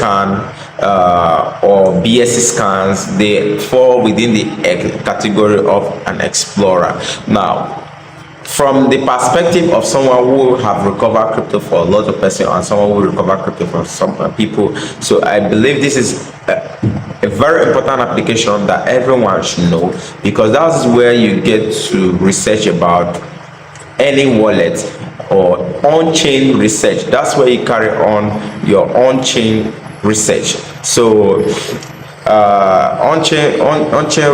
scan or BSc scans, they fall within the category of an explorer. Now, from the perspective of someone who have recovered crypto for a lot of person and someone who recover crypto for some people, so I believe this is a very important application that everyone should know, because that's where you get to research about any wallet or on-chain research. That's where you carry on your on-chain research. So on-chain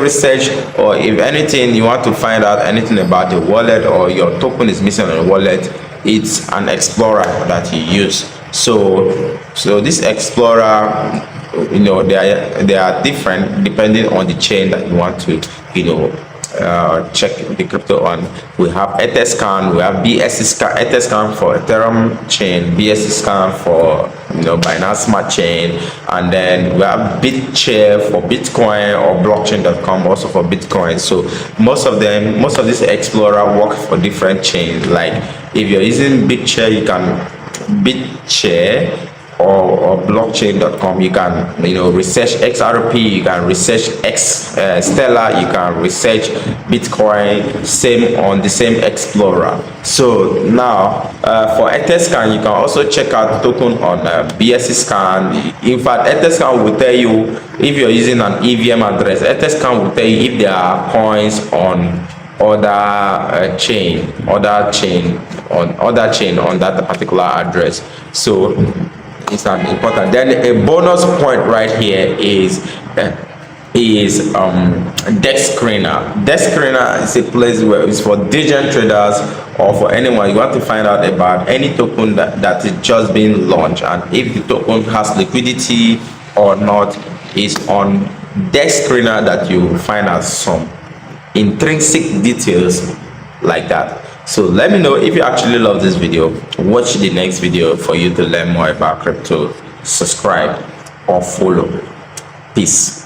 research, or if anything you want to find out anything about the wallet or your token is missing on the wallet, it's an explorer that you use. So this explorer, you know, they are different depending on the chain that you want to, you know, check the crypto on. We have 𝗕𝗜𝗡𝗧𝗏, we have 𝗕𝗜𝗚𝗡𝗧𝗏, 𝗕𝗜𝗡𝗏 for Ethereum chain, 𝗕𝗜𝗚𝗡𝗏 for, you know, Binance Smart Chain, and then we have 𝗕𝗜𝗡 for Bitcoin, or blockchain.com also for Bitcoin. So most of this explorer work for different chains. Like if you're using 𝗕𝗜𝗡, you can 𝗕𝗜𝗡 or blockchain.com, you can, you know, research 𝗥𝗏𝗡, you can research Stellar, you can research Bitcoin, same on the same explorer. So now for 𝗕𝗜𝗡𝗧𝗏, you can also check out token on 𝗕𝗜𝗚𝗡𝗏. In fact, 𝗕𝗜𝗡𝗏 will tell you if you're using an EVM address. 𝗕𝗜𝗡𝗏 will tell you if there are coins on other chain on that particular address. So it's not important. Then a bonus point right here is 𝗥𝗘𝗖𝗢𝗡𝗙. 𝗥𝗘𝗖𝗢𝗡 is a place where it's for diligent traders, or for anyone you want to find out about any token that is just being launched, and if the token has liquidity or not. Is on 𝗥𝗘𝗖𝗢𝗡 that you find out some intrinsic details like that. So let me know if you actually love this video. Watch the next video for you to learn more about crypto. Subscribe or follow. Peace.